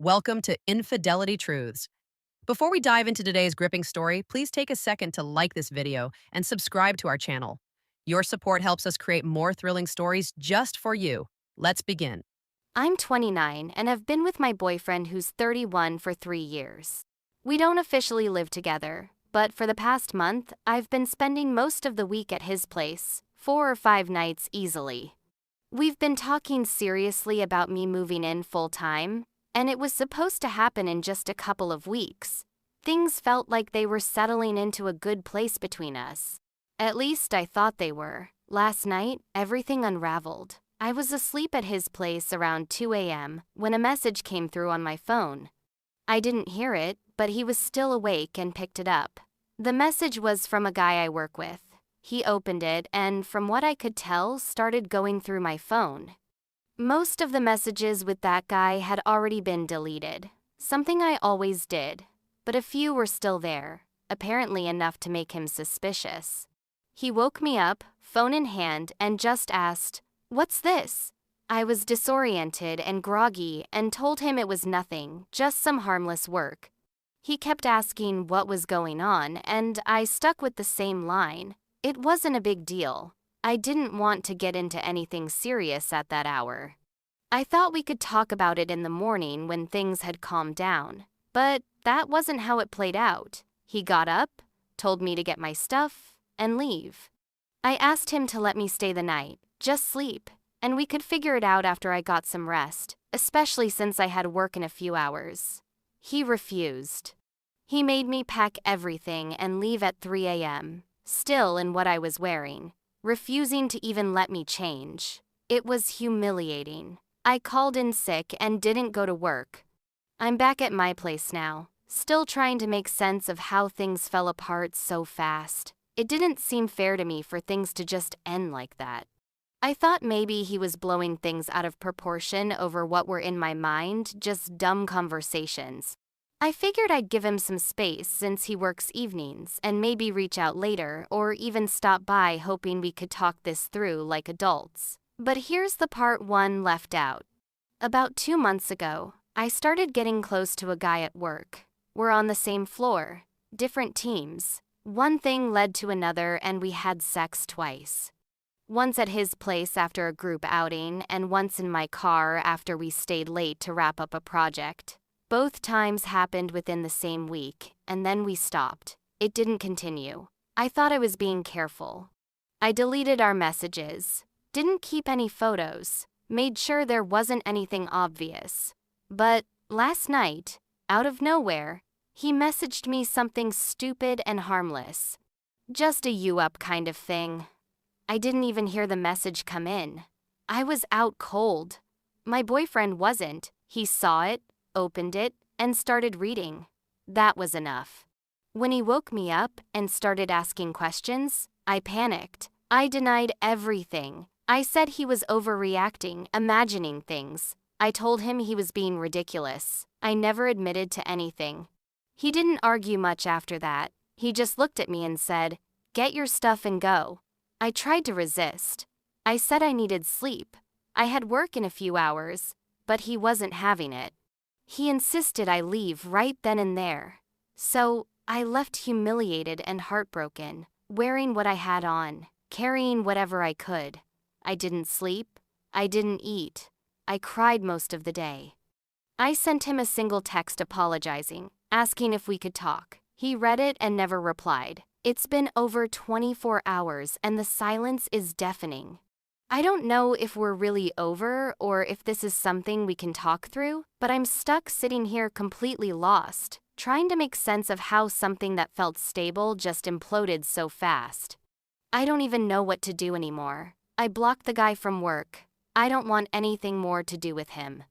Welcome to Infidelity Truths. Before we dive into today's gripping story, please take a second to like this video and subscribe to our channel. Your support helps us create more thrilling stories just for you. Let's begin. I'm 29 and have been with my boyfriend who's 31 for 3 years. We don't officially live together, but for the past month, I've been spending most of the week at his place, 4 or 5 nights easily. We've been talking seriously about me moving in full-time, and it was supposed to happen in just a couple of weeks. Things felt like they were settling into a good place between us. At least I thought they were. Last night, everything unraveled. I was asleep at his place around 2 a.m. when a message came through on my phone. I didn't hear it, but he was still awake and picked it up. The message was from a guy I work with. He opened it and, from what I could tell, started going through my phone. Most of the messages with that guy had already been deleted, something I always did, but a few were still there, apparently enough to make him suspicious. He woke me up, phone in hand, and just asked, "What's this?" I was disoriented and groggy and told him it was nothing, just some harmless work. He kept asking what was going on, and I stuck with the same line. It wasn't a big deal. I didn't want to get into anything serious at that hour. I thought we could talk about it in the morning when things had calmed down, but that wasn't how it played out. He got up, told me to get my stuff, and leave. I asked him to let me stay the night, just sleep, and we could figure it out after I got some rest, especially since I had work in a few hours. He refused. He made me pack everything and leave at 3 a.m., still in what I was wearing, refusing to even let me change. It was humiliating. I called in sick and didn't go to work. I'm back at my place now, still trying to make sense of how things fell apart so fast. It didn't seem fair to me for things to just end like that. I thought maybe he was blowing things out of proportion over what were in my mind, just dumb conversations. I figured I'd give him some space since he works evenings and maybe reach out later or even stop by hoping we could talk this through like adults. But here's the part one left out. About 2 months ago, I started getting close to a guy at work. We're on the same floor, different teams. One thing led to another and we had sex twice. Once at his place after a group outing and once in my car after we stayed late to wrap up a project. Both times happened within the same week, and then we stopped. It didn't continue. I thought I was being careful. I deleted our messages, didn't keep any photos, made sure there wasn't anything obvious. But last night, out of nowhere, he messaged me something stupid and harmless. Just a you up kind of thing. I didn't even hear the message come in. I was out cold. My boyfriend wasn't. He saw it, opened it, and started reading. That was enough. When he woke me up and started asking questions, I panicked. I denied everything. I said he was overreacting, imagining things. I told him he was being ridiculous. I never admitted to anything. He didn't argue much after that. He just looked at me and said, "Get your stuff and go." I tried to resist. I said I needed sleep. I had work in a few hours, but he wasn't having it. He insisted I leave right then and there. So I left humiliated and heartbroken, wearing what I had on, carrying whatever I could. I didn't sleep. I didn't eat. I cried most of the day. I sent him a single text apologizing, asking if we could talk. He read it and never replied. It's been over 24 hours and the silence is deafening. I don't know if we're really over or if this is something we can talk through, but I'm stuck sitting here completely lost, trying to make sense of how something that felt stable just imploded so fast. I don't even know what to do anymore. I blocked the guy from work. I don't want anything more to do with him.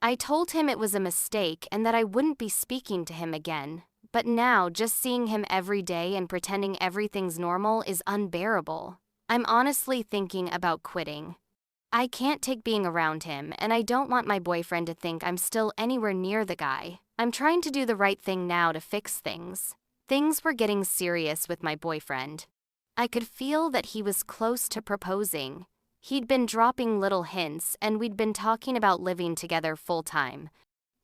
I told him it was a mistake and that I wouldn't be speaking to him again, but now just seeing him every day and pretending everything's normal is unbearable. I'm honestly thinking about quitting. I can't take being around him, and I don't want my boyfriend to think I'm still anywhere near the guy. I'm trying to do the right thing now to fix things. Things were getting serious with my boyfriend. I could feel that he was close to proposing. He'd been dropping little hints, and we'd been talking about living together full-time.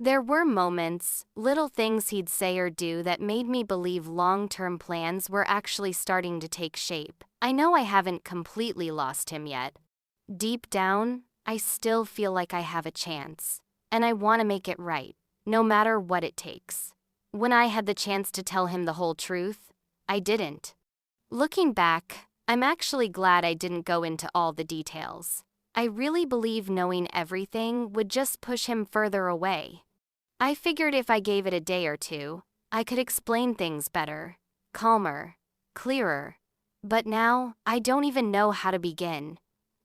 There were moments, little things he'd say or do that made me believe long-term plans were actually starting to take shape. I know I haven't completely lost him yet. Deep down, I still feel like I have a chance, and I want to make it right, no matter what it takes. When I had the chance to tell him the whole truth, I didn't. Looking back, I'm actually glad I didn't go into all the details. I really believe knowing everything would just push him further away. I figured if I gave it a day or two, I could explain things better, calmer, clearer. But now, I don't even know how to begin.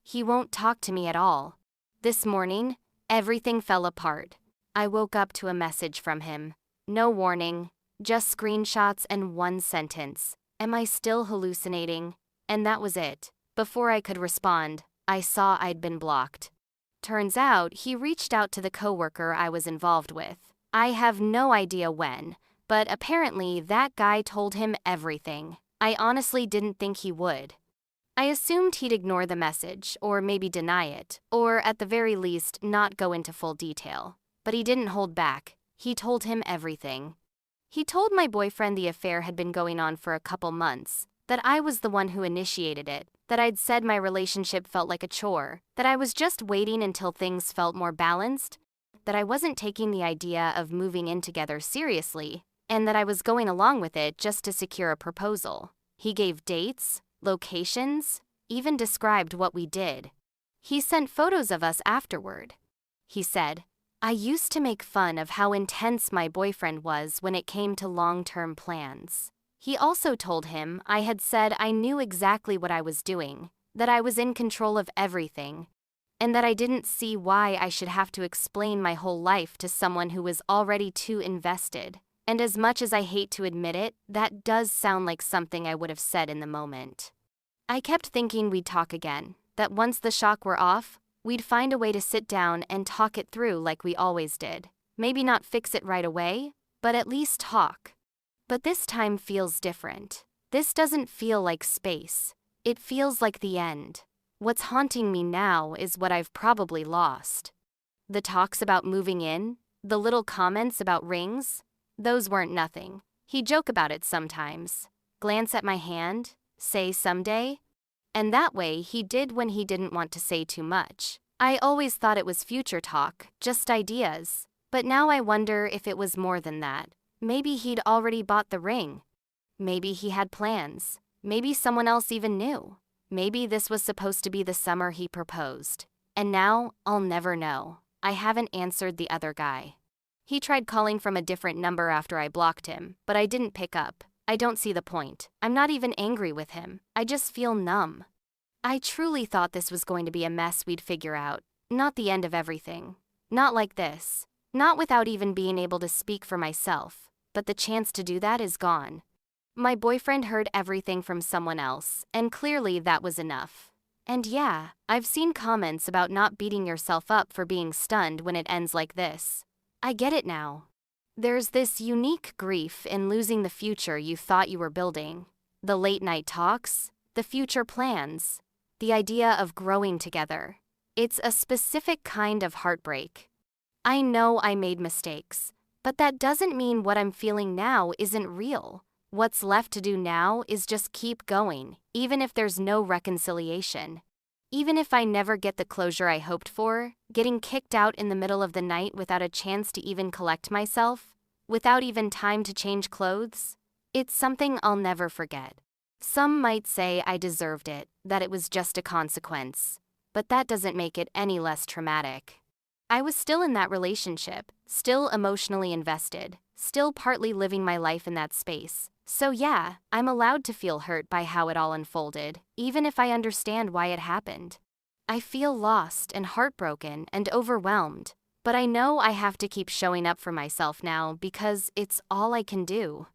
He won't talk to me at all. This morning, everything fell apart. I woke up to a message from him. No warning, just screenshots and one sentence. Am I still hallucinating? And that was it. Before I could respond, I saw I'd been blocked. Turns out, he reached out to the coworker I was involved with. I have no idea when, but apparently that guy told him everything. I honestly didn't think he would. I assumed he'd ignore the message, or maybe deny it, or at the very least not go into full detail. But he didn't hold back. He told him everything. He told my boyfriend the affair had been going on for a couple months, that I was the one who initiated it, that I'd said my relationship felt like a chore, that I was just waiting until things felt more balanced, that I wasn't taking the idea of moving in together seriously, and that I was going along with it just to secure a proposal. He gave dates, locations, even described what we did. He sent photos of us afterward. He said, I used to make fun of how intense my boyfriend was when it came to long-term plans. He also told him I had said I knew exactly what I was doing, that I was in control of everything, and that I didn't see why I should have to explain my whole life to someone who was already too invested. And as much as I hate to admit it, that does sound like something I would have said in the moment. I kept thinking we'd talk again, that once the shock were off, we'd find a way to sit down and talk it through like we always did. Maybe not fix it right away, but at least talk. But this time feels different. This doesn't feel like space. It feels like the end. What's haunting me now is what I've probably lost. The talks about moving in, the little comments about rings, those weren't nothing. He'd joke about it sometimes, glance at my hand, say someday. And that way he did when he didn't want to say too much. I always thought it was future talk, just ideas. But now I wonder if it was more than that. Maybe he'd already bought the ring. Maybe he had plans. Maybe someone else even knew. Maybe this was supposed to be the summer he proposed. And now, I'll never know. I haven't answered the other guy. He tried calling from a different number after I blocked him, but I didn't pick up. I don't see the point. I'm not even angry with him. I just feel numb. I truly thought this was going to be a mess we'd figure out, not the end of everything. Not like this. Not without even being able to speak for myself. But the chance to do that is gone. My boyfriend heard everything from someone else, and clearly that was enough. And yeah, I've seen comments about not beating yourself up for being stunned when it ends like this. I get it now. There's this unique grief in losing the future you thought you were building. The late-night talks, the future plans, the idea of growing together. It's a specific kind of heartbreak. I know I made mistakes, but that doesn't mean what I'm feeling now isn't real. What's left to do now is just keep going, even if there's no reconciliation. Even if I never get the closure I hoped for, getting kicked out in the middle of the night without a chance to even collect myself, without even time to change clothes, it's something I'll never forget. Some might say I deserved it, that it was just a consequence, but that doesn't make it any less traumatic. I was still in that relationship, still emotionally invested, still partly living my life in that space. So yeah, I'm allowed to feel hurt by how it all unfolded, even if I understand why it happened. I feel lost and heartbroken and overwhelmed, but I know I have to keep showing up for myself now because it's all I can do.